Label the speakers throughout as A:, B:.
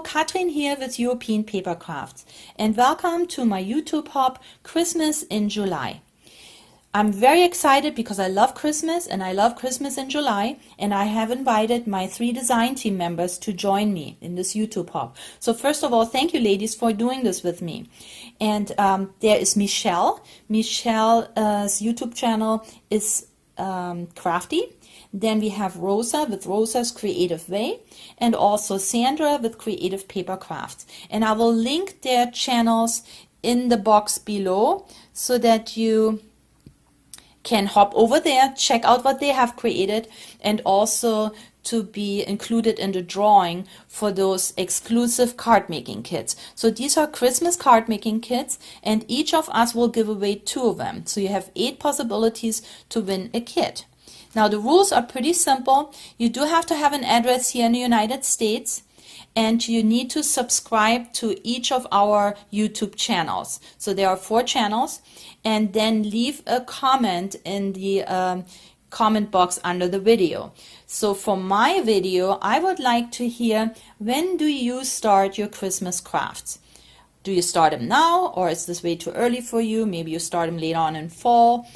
A: Katrin here with European Papercrafts, and welcome to my YouTube hub, Christmas in July. I'm very excited because I love Christmas and I love Christmas in July, and I have invited my 3 design team members to join me in this YouTube hub. So first of all, thank you ladies for doing this with me. And there is Michelle. Michelle's YouTube channel is Crafty. Then we have Rosa with Rosa's Creative Way, and also Sandra with Creative Papercrafts. And I will link their channels in the box below so that you can hop over there, check out what they have created, and also to be included in the drawing for those exclusive card making kits. So these are Christmas card making kits, and each of us will give away 2 of them. So you have 8 possibilities to win a kit. Now the rules are pretty simple. You do have to have an address here in the United States, and you need to subscribe to each of our YouTube channels. So there are 4 channels, and then leave a comment in the comment box under the video. So for my video, I would like to hear, when do you start your Christmas crafts? Do you start them now, or is this way too early for you? Maybe you start them later on in fall.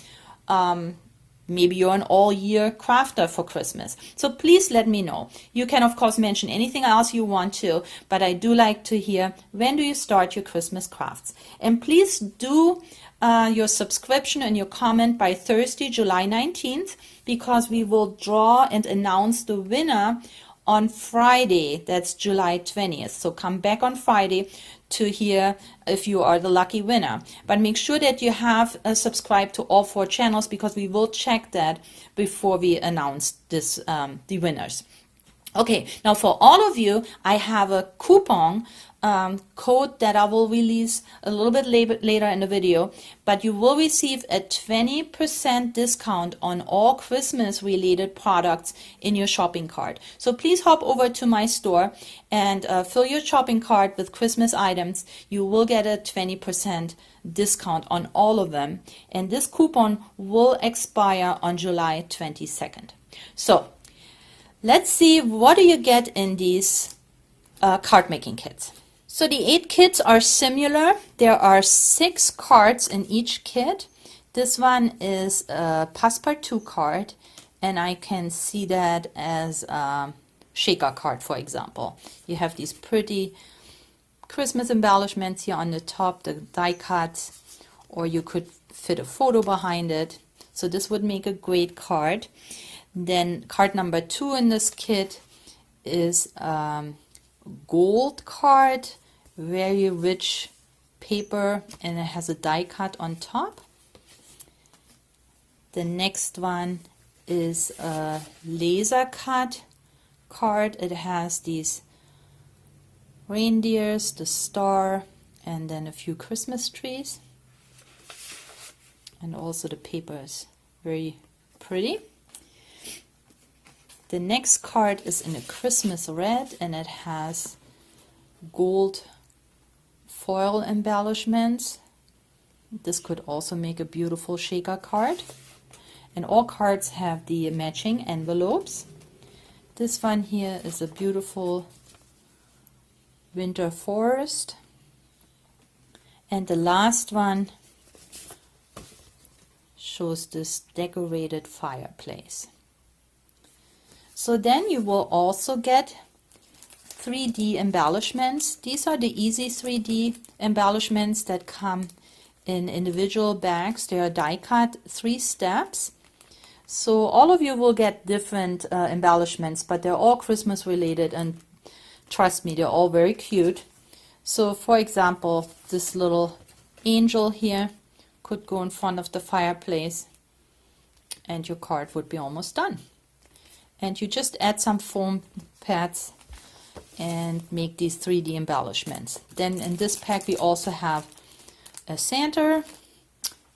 A: Maybe you're an all-year crafter for Christmas. So please let me know. You can, of course, mention anything else you want to, but I do like to hear, when do you start your Christmas crafts? And please do your subscription and your comment by Thursday, July 19th, because we will draw and announce the winner on Friday. That's July 20th. So come back on Friday to hear if you are the lucky winner. But make sure that you have subscribed to all 4 channels, because we will check that before we announce this the winners. Okay, now for all of you, I have a coupon code that I will release a little bit later in the video, but you will receive a 20% discount on all Christmas related products in your shopping cart. So please hop over to my store and fill your shopping cart with Christmas items. You will get a 20% discount on all of them, and this coupon will expire on July 22nd. So let's see, what do you get in these card making kits. So the 8 kits are similar. There are 6 cards in each kit. This one is a Passepartout card, and I can see that as a shaker card, for example. You have these pretty Christmas embellishments here on the top, the die cuts, or you could fit a photo behind it. So this would make a great card. Then card number 2 in this kit is gold card, very rich paper, and it has a die cut on top. The next one is a laser cut card. It has these reindeers, the star, and then a few Christmas trees, and also the paper is very pretty. The next card is in a Christmas red, and it has gold foil embellishments. This could also make a beautiful shaker card. And all cards have the matching envelopes. This one here is a beautiful winter forest. And the last one shows this decorated fireplace. So then you will also get 3D embellishments. These are the easy 3D embellishments that come in individual bags. They are die cut 3 steps. So all of you will get different embellishments, but they're all Christmas related, and trust me, they're all very cute. So for example, this little angel here could go in front of the fireplace, and your card would be almost done. And you just add some foam pads and make these 3D embellishments. Then in this pack we also have a Santa,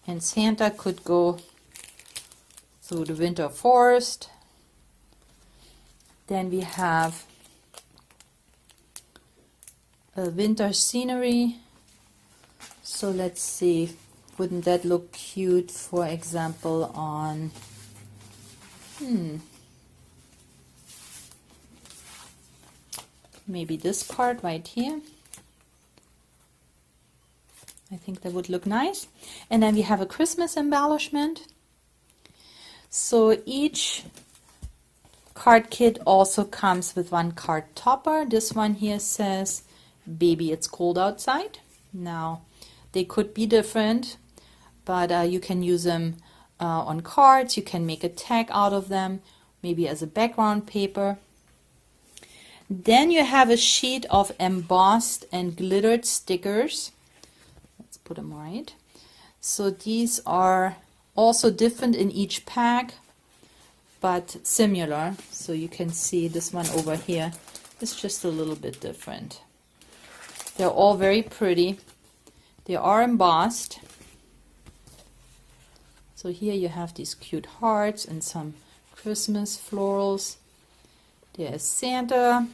A: and Santa could go through the winter forest. Then we have a winter scenery. So let's see, wouldn't that look cute, for example, on maybe this part right here. I think that would look nice. And then we have a Christmas embellishment. So each card kit also comes with one card topper. This one here says, "Baby, it's cold outside." Now, they could be different, but you can use them on cards. You can make a tag out of them, maybe as a background paper. Then you have a sheet of embossed and glittered stickers. Let's put them right. So these are also different in each pack, but similar. So you can see this one over here is just a little bit different. They're all very pretty. They are embossed. So here you have these cute hearts and some Christmas florals. There's Santa.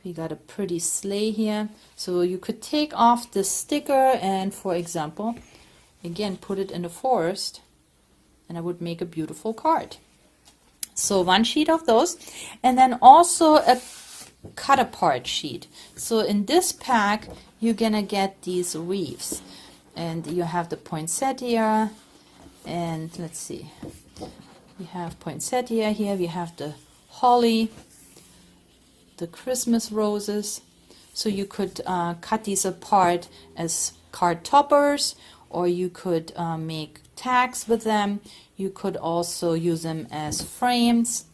A: We got a pretty sleigh here. So you could take off the sticker and, for example, again, put it in the forest, and I would make a beautiful card. So one sheet of those, and then also a cut apart sheet. So in this pack, you're gonna get these wreaths, and you have the poinsettia, and let's see, we have poinsettia here, we have the holly, the Christmas roses. So you could cut these apart as card toppers, or you could make tags with them. You could also use them as frames.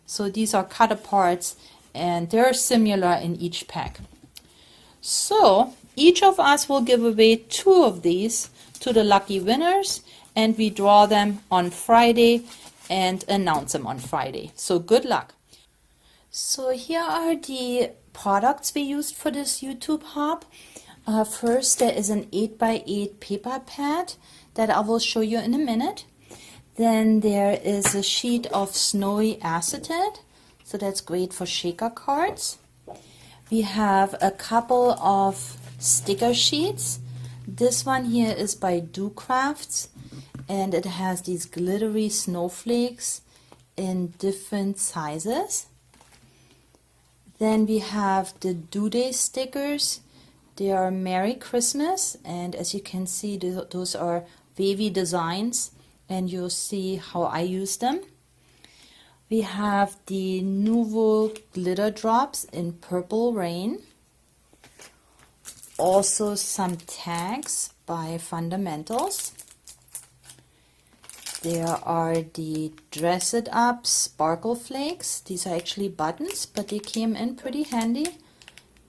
A: So these are cut aparts, and they're similar in each pack. So each of us will give away 2 of these to the lucky winners, and we draw them on Friday and announce them on Friday. So good luck. So here are the products we used for this YouTube hop. First, there is an 8x8 paper pad that I will show you in a minute. Then there is a sheet of snowy acetate, so that's great for shaker cards. We have a couple of sticker sheets. This one here is by Papercrafts, and it has these glittery snowflakes in different sizes. Then we have the Due Day stickers. They are Merry Christmas, and as you can see, those are wavy designs, and you'll see how I use them. We have the Nouveau glitter drops in Purple Rain. Also some tags by Fundamentals. There are the Dress It Up Sparkle Flakes. These are actually buttons, but they came in pretty handy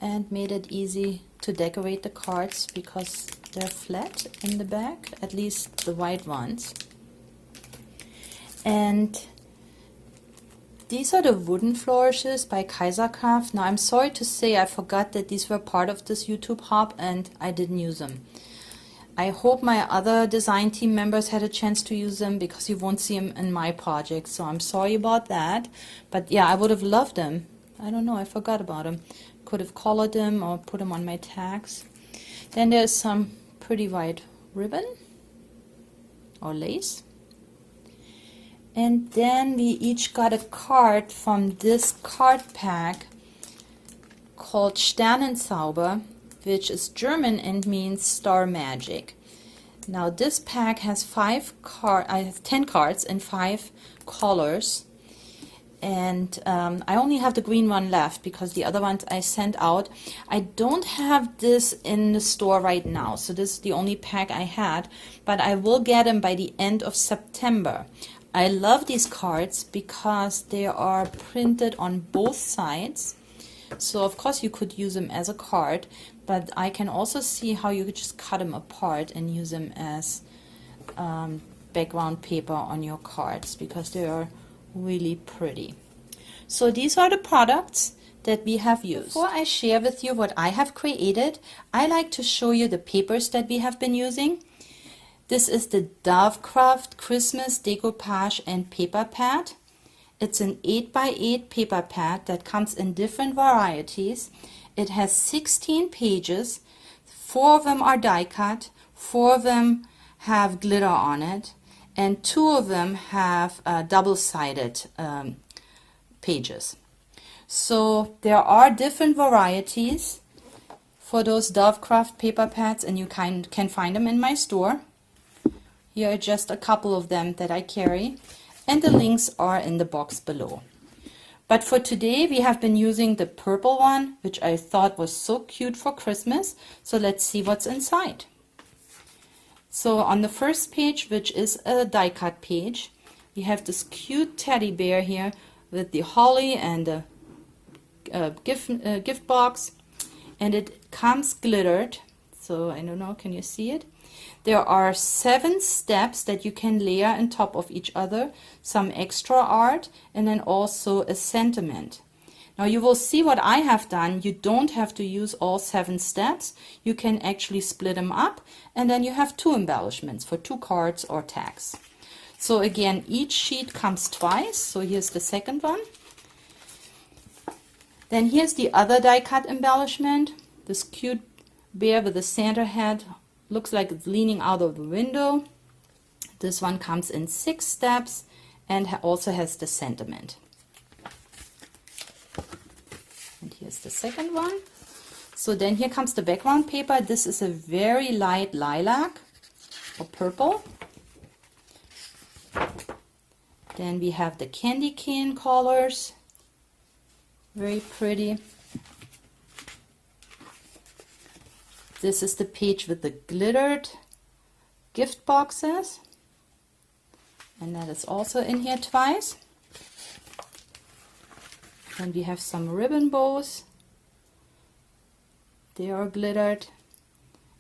A: and made it easy to decorate the cards because they're flat in the back, at least the white ones. And these are the wooden flourishes by Papercrafts. Now I'm sorry to say I forgot that these were part of this YouTube hop and I didn't use them. I hope my other design team members had a chance to use them because you won't see them in my project, so I'm sorry about that. But yeah, I would have loved them. I don't know, I forgot about them. Could have colored them or put them on my tags. Then there's some pretty white ribbon or lace. And then we each got a card from this card pack called Sternenzauber, which is German and means star magic. Now this pack has 10 cards in 5 colors, and I only have the green one left because the other ones I sent out. I don't have this in the store right now, so this is the only pack I had, but I will get them by the end of September. I love these cards because they are printed on both sides. So of course you could use them as a card, but I can also see how you could just cut them apart and use them as background paper on your cards because they are really pretty. So these are the products that we have used. Before I share with you what I have created, I like to show you the papers that we have been using. This is the Dovecraft Christmas Decoupage and Paper Pad. It's an 8x8 paper pad that comes in different varieties. It has 16 pages. 4 of them are die cut, 4 of them have glitter on it, and 2 of them have double-sided pages. So there are different varieties for those Dovecraft paper pads, and you can find them in my store. Here are just a couple of them that I carry, and the links are in the box below. But for today we have been using the purple one, which I thought was so cute for Christmas. So let's see what's inside. So on the first page, which is a die cut page, we have this cute teddy bear here with the holly and the gift box, and it comes glittered. So I don't know, can you see it? There are 7 steps that you can layer on top of each other, some extra art, and then also a sentiment. Now you will see what I have done. You don't have to use all 7 steps. You can actually split them up, and then you have 2 embellishments for 2 cards or tags. So again, each sheet comes twice. So here's the second one. Then here's the other die cut embellishment. This cute bear with a Santa hat. Looks like it's leaning out of the window. This one comes in 6 steps and also has the sentiment. And here's the second one. So then here comes the background paper. This is a very light lilac or purple. Then we have the candy cane colors. Very pretty. This is the page with the glittered gift boxes, and that is also in here twice. And we have some ribbon bows. They are glittered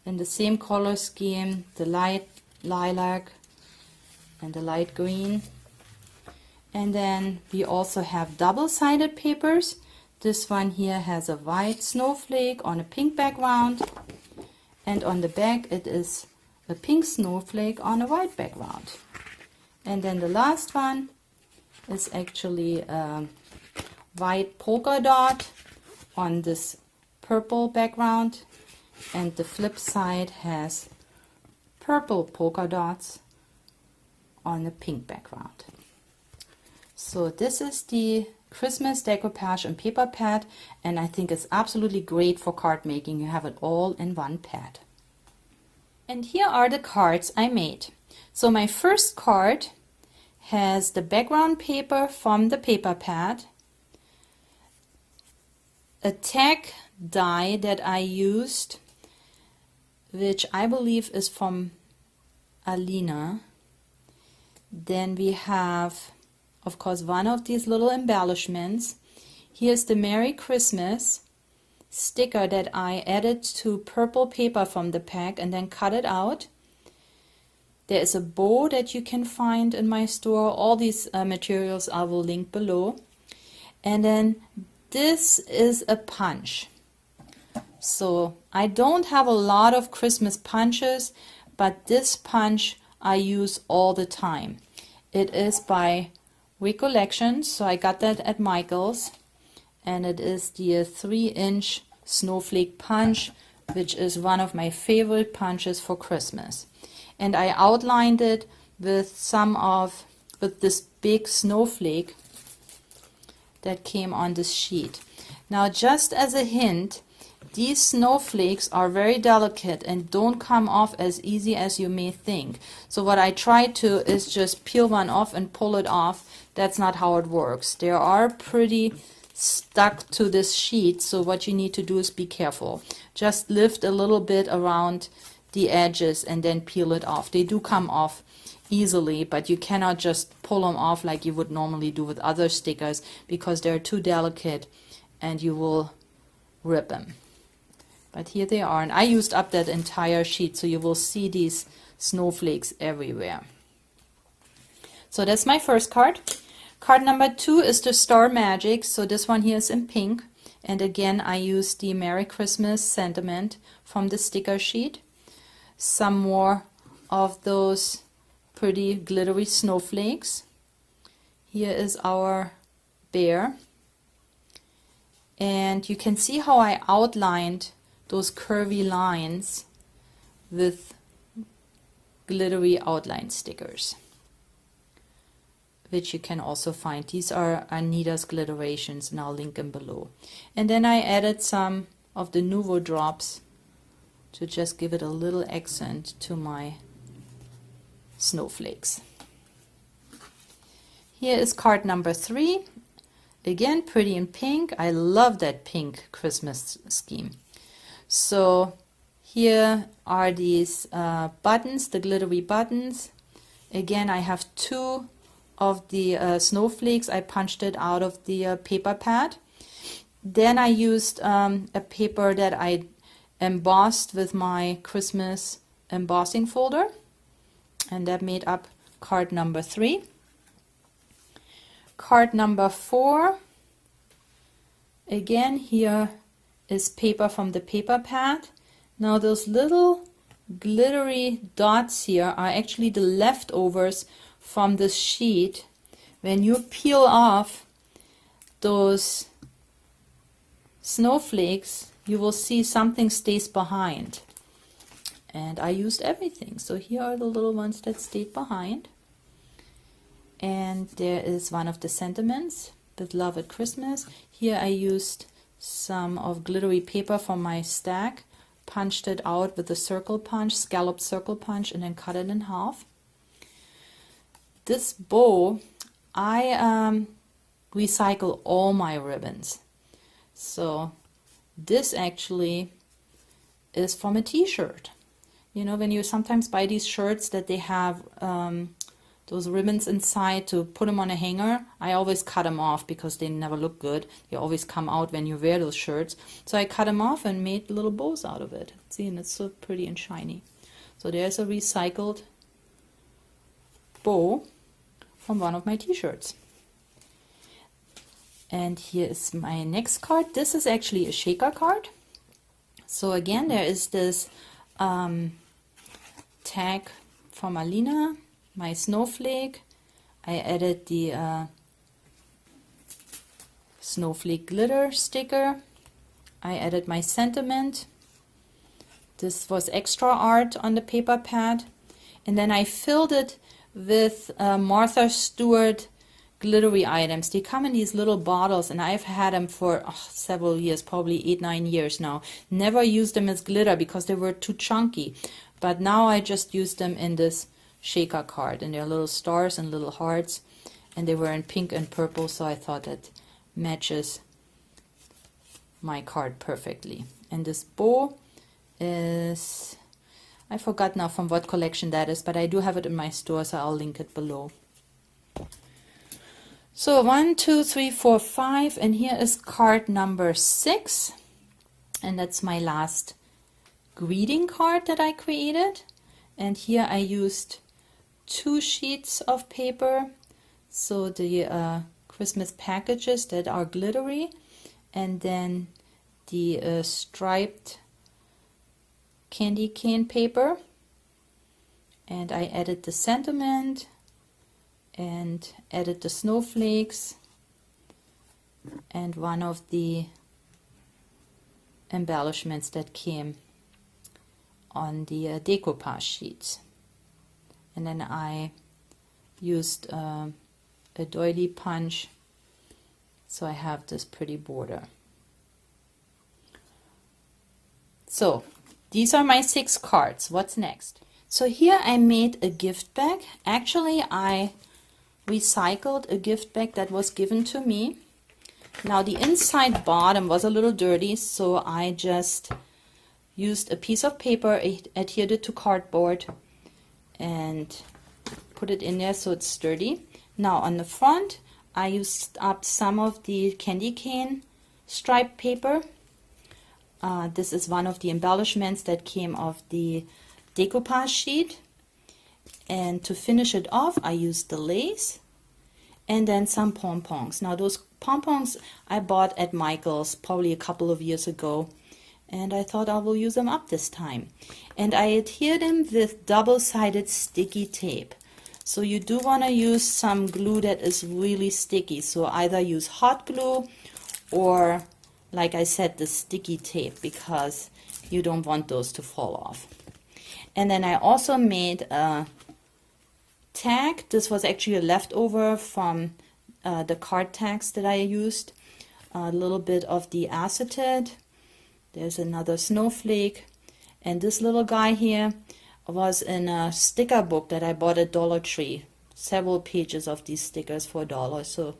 A: in the same color scheme, the light lilac and the light green. And then we also have double-sided papers. This one here has a white snowflake on a pink background. And on the back it is a pink snowflake on a white background. And then the last one is actually a white polka dot on this purple background, and the flip side has purple polka dots on a pink background. So this is the Christmas decoupage and paper pad, and I think it's absolutely great for card making. You have it all in one pad. And here are the cards I made. So my first card has the background paper from the paper pad, a tag die that I used, which I believe is from Alina. Then we have, of course, one of these little embellishments. Here's the Merry Christmas sticker that I added to purple paper from the pack and then cut it out. There is a bow that you can find in my store. All these materials I will link below. And then this is a punch. So I don't have a lot of Christmas punches, but this punch I use all the time. It is by Recollection, so I got that at Michael's, and it is the 3-inch snowflake punch, which is one of my favorite punches for Christmas. And I outlined it with this big snowflake that came on this sheet. Now, just as a hint, these snowflakes are very delicate and don't come off as easy as you may think. So what I try to is just peel one off and pull it off. That's not how it works. They are pretty stuck to this sheet, so what you need to do is be careful. Just lift a little bit around the edges and then peel it off. They do come off easily, but you cannot just pull them off like you would normally do with other stickers, because they're too delicate and you will rip them. But here they are, and I used up that entire sheet, so you will see these snowflakes everywhere. So that's my first card. Card number 2 is the Star Magic. So this one here is in pink, and again I used the Merry Christmas sentiment from the sticker sheet. Some more of those pretty glittery snowflakes. Here is our bear, and you can see how I outlined those curvy lines with glittery outline stickers. which you can also find. These are Anita's Glitterations, and I'll link them below. And then I added some of the Nuvo drops to just give it a little accent to my snowflakes. Here is card number 3. Again, pretty in pink. I love that pink Christmas scheme. So here are these buttons, the glittery buttons. Again, I have 2 of the snowflakes. I punched it out of the paper pad. Then I used a paper that I embossed with my Christmas embossing folder, and that made up card number 3. Card number 4, again, here is paper from the paper pad. Now those little glittery dots here are actually the leftovers from this sheet. When you peel off those snowflakes, you will see something stays behind. And I used everything. So here are the little ones that stayed behind. And there is one of the sentiments, with love at Christmas. Here I used some of glittery paper from my stack, punched it out with a circle punch, scalloped circle punch, and then cut it in half. This bow, I recycle all my ribbons. So this actually is from a t-shirt. You know, when you sometimes buy these shirts that they have those ribbons inside to put them on a hanger, I always cut them off because they never look good. They always come out when you wear those shirts. So I cut them off and made little bows out of it. See, and it's so pretty and shiny. So there's a recycled bow from one of my t-shirts. And here is my next card. This is actually a shaker card. So again, there is this tag from Alina, my snowflake. I added the snowflake glitter sticker. I added my sentiment. This was extra art on the paper pad. And then I filled it with Martha Stewart glittery items. They come in these little bottles, and I've had them for several years, probably 8-9 years now. Never used them as glitter because they were too chunky. But now I just used them in this shaker card, and they're little stars and little hearts, and they were in pink and purple, so I thought that matches my card perfectly. And this bow is, I forgot now from what collection that is, but I do have it in my store, so I'll link it below. So 1, 2, 3, 4, 5, and here is card number 6, and that's my last greeting card that I created. And here I used 2 sheets of paper, so the Christmas packages that are glittery, and then the striped candy cane paper. And I added the sentiment and added the snowflakes and one of the embellishments that came on the decoupage sheets. And then I used a doily punch, so I have this pretty border. So these are my 6 cards. What's next? So here I made a gift bag. Actually, I recycled a gift bag that was given to me. Now the inside bottom was a little dirty, so I just used a piece of paper, adhered it to cardboard, and put it in there so it's sturdy. Now on the front, I used up some of the candy cane striped paper. This is one of the embellishments that came off the decoupage sheet. And to finish it off, I used the lace and then some pom-poms. Now those pom-poms I bought at Michael's probably a couple of years ago, and I thought I will use them up this time. And I adhered them with double-sided sticky tape. So you do want to use some glue that is really sticky. So either use hot glue or, like I said, the sticky tape, because you don't want those to fall off. And then I also made a tag. This was actually a leftover from the card tags that I used. A little bit of the acetate. There's another snowflake. And this little guy here was in a sticker book that I bought at Dollar Tree. Several pages of these stickers for $1. So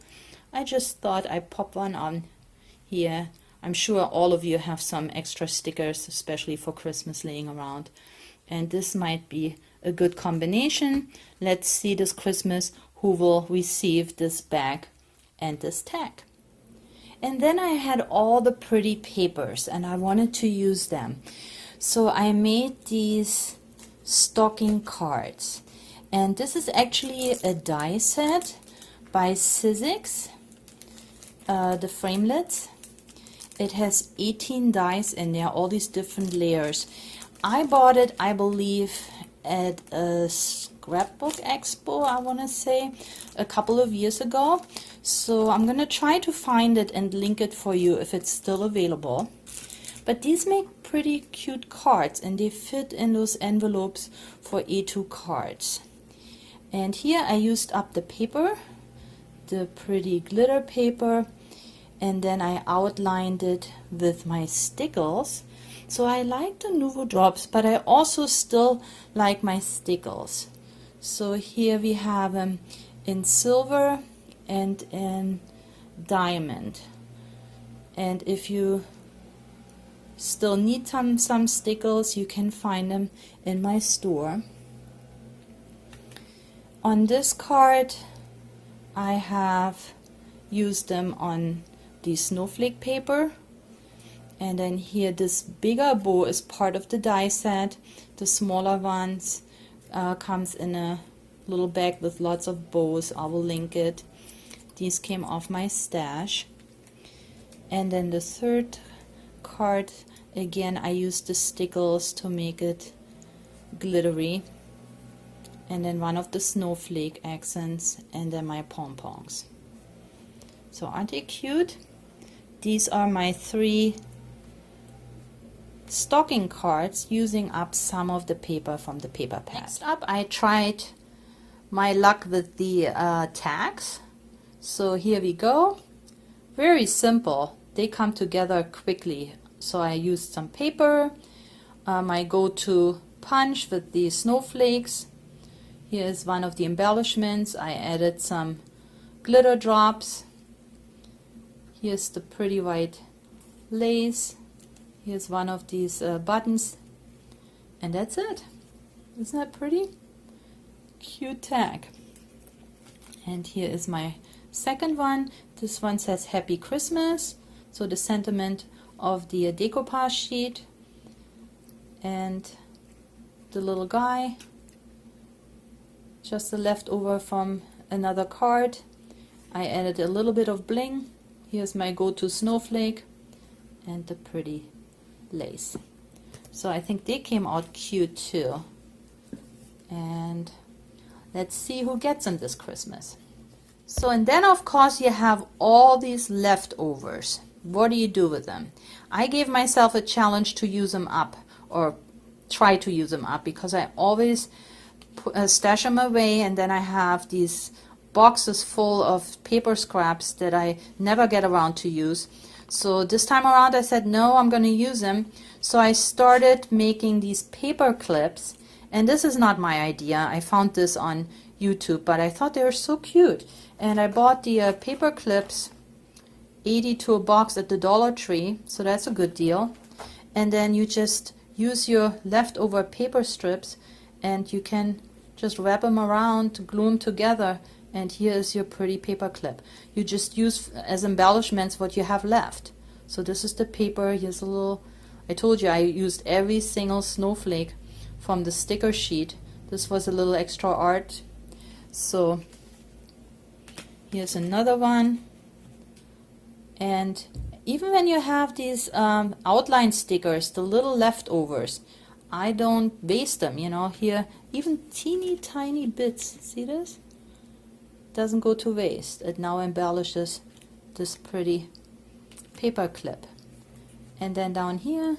A: I just thought I'd pop one on here. I'm sure all of you have some extra stickers, especially for Christmas, laying around. And this might be a good combination. Let's see this Christmas who will receive this bag and this tag. And then I had all the pretty papers and I wanted to use them. So I made these stocking cards. And this is actually a die set by Sizzix, the framelits. It has 18 dies in there, all these different layers. I bought it, I believe, at a scrapbook expo, I want to say, a couple of years ago. So I'm going to try to find it and link it for you if it's still available. But these make pretty cute cards and they fit in those envelopes for A2 cards. And here I used up the paper, the pretty glitter paper, and then I outlined it with my stickles. So I like the Nuvo drops, but I also still like my stickles. So here we have them in silver and in diamond. And if you still need some stickles, you can find them in my store. On this card, I have used them on the snowflake paper. And then here, this bigger bow is part of the die set. The smaller ones comes in a little bag with lots of bows. I will link it. These came off my stash. And then the third card, again, I used the stickles to make it glittery. And then one of the snowflake accents, and then my pom-poms. So aren't they cute? These are my 3 stocking cards using up some of the paper from the paper pad. Next up, I tried my luck with the tags. So here we go. Very simple. They come together quickly. So I used some paper, my go-to punch with the snowflakes. Here is one of the embellishments. I added some glitter drops. Here's the pretty white lace. Here's one of these buttons. And that's it. Isn't that pretty? Cute tag. And here is my second one. This one says Happy Christmas. So the sentiment of the decoupage sheet. And the little guy. Just a leftover from another card. I added a little bit of bling. Here's my go-to snowflake and the pretty lace. So I think they came out cute too. And let's see who gets them this Christmas. So, and then of course you have all these leftovers. What do you do with them? I gave myself a challenge to use them up, or try to use them up, because I always stash them away, and then I have these boxes full of paper scraps that I never get around to use. So this time around I said no, I'm going to use them. So I started making these paper clips, and this is not my idea. I found this on YouTube, but I thought they were so cute, and I bought the paper clips, 80 to a box at the Dollar Tree, so that's a good deal. And then you just use your leftover paper strips and you can just wrap them around, glue them together, and here is your pretty paper clip. You just use as embellishments what you have left. So this is the paper. Here's a little, I told you I used every single snowflake from the sticker sheet. This was a little extra art. So here's another one. And even when you have these outline stickers, the little leftovers, I don't waste them, you know. Here, even teeny tiny bits, see this? Doesn't go to waste. It now embellishes this pretty paper clip. And then down here,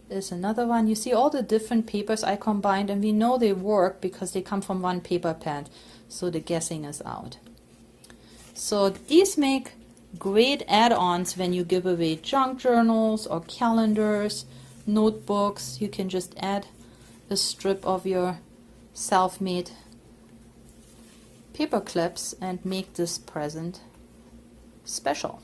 A: is another one. You see all the different papers I combined, and we know they work because they come from one paper pad, so the guessing is out. So these make great add-ons when you give away junk journals or calendars, notebooks. You can just add a strip of your self-made paper clips and make this present special.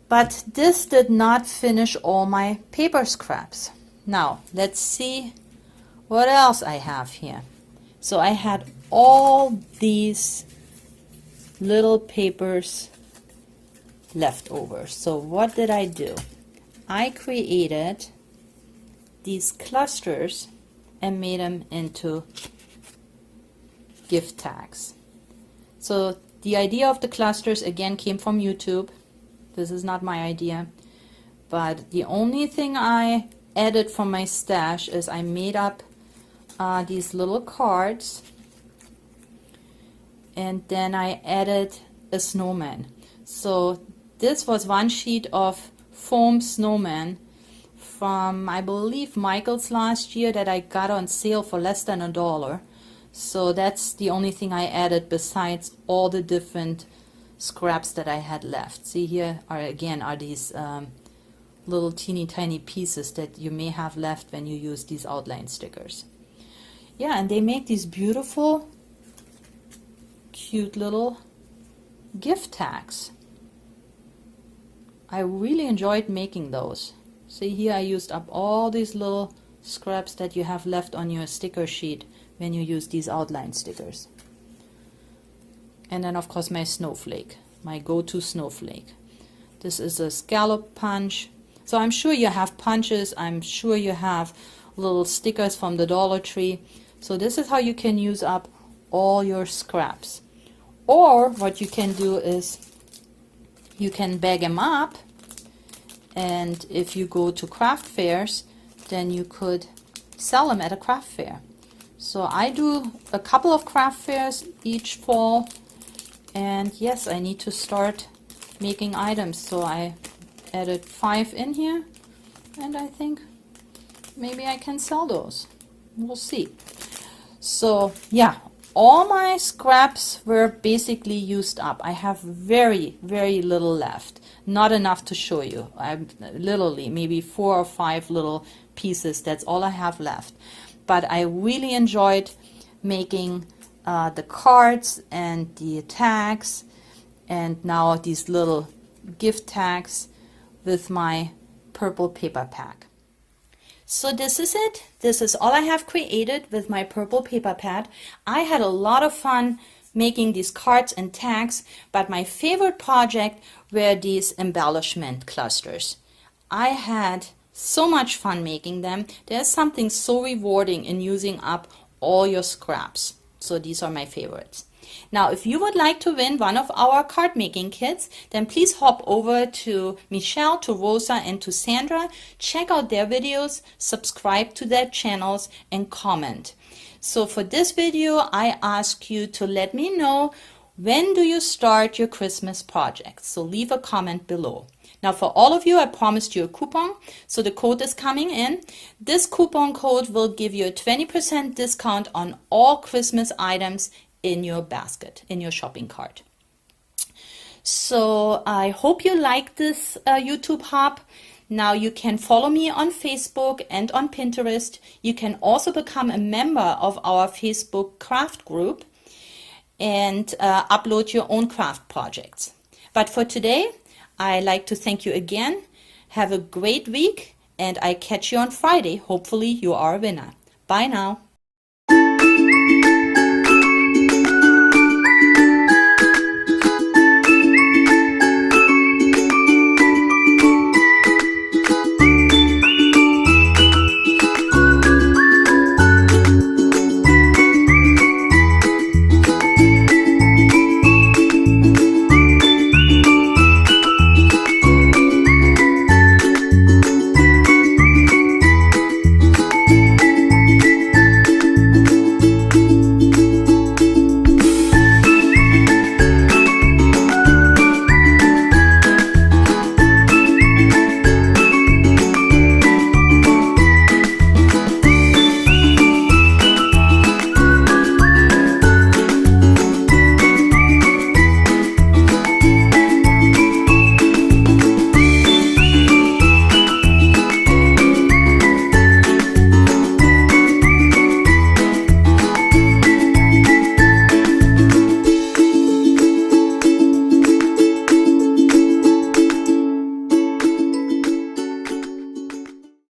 A: But this did not finish all my paper scraps. Now let's see what else I have here. So I had all these little papers left over. So what did I do? I created these clusters and made them into gift tags. So the idea of the clusters again came from YouTube. This is not my idea, but the only thing I added from my stash is I made up these little cards, and then I added a snowman. So this was one sheet of foam snowman from, I believe, Michael's last year that I got on sale for less than $1. So that's the only thing I added besides all the different scraps that I had left. See, here are these little teeny tiny pieces that you may have left when you use these outline stickers. Yeah, and they make these beautiful, cute little gift tags. I really enjoyed making those. See, here I used up all these little scraps that you have left on your sticker sheet when you use these outline stickers. And then of course my snowflake, my go-to snowflake. This is a scallop punch. So I'm sure you have punches, I'm sure you have little stickers from the Dollar Tree. So this is how you can use up all your scraps. Or what you can do is you can bag them up, and if you go to craft fairs, then you could sell them at a craft fair. So I do a couple of craft fairs each fall. And yes, I need to start making items. So I added 5 in here, and I think maybe I can sell those. We'll see. So yeah, all my scraps were basically used up. I have very, very little left. Not enough to show you. I'm literally maybe 4 or 5 little pieces. That's all I have left. But I really enjoyed making the cards and the tags, and now these little gift tags with my purple paper pack. So this is it. This is all I have created with my purple paper pad. I had a lot of fun making these cards and tags, but my favorite project were these embellishment clusters. I had so much fun making them. There's something so rewarding in using up all your scraps. So these are my favorites. Now, if you would like to win one of our card making kits, then please hop over to Michelle, to Rosa, and to Sandra. Check out their videos, subscribe to their channels, and comment. So for this video, I ask you to let me know, when do you start your Christmas projects? So leave a comment below. Now for all of you, I promised you a coupon, so the code is coming in. This coupon code will give you a 20% discount on all Christmas items in your basket, in your shopping cart. So I hope you like this YouTube hop. Now you can follow me on Facebook and on Pinterest. You can also become a member of our Facebook craft group and upload your own craft projects. But for today, I'd like to thank you again. Have a great week, and I catch you on Friday. Hopefully you are a winner. Bye now.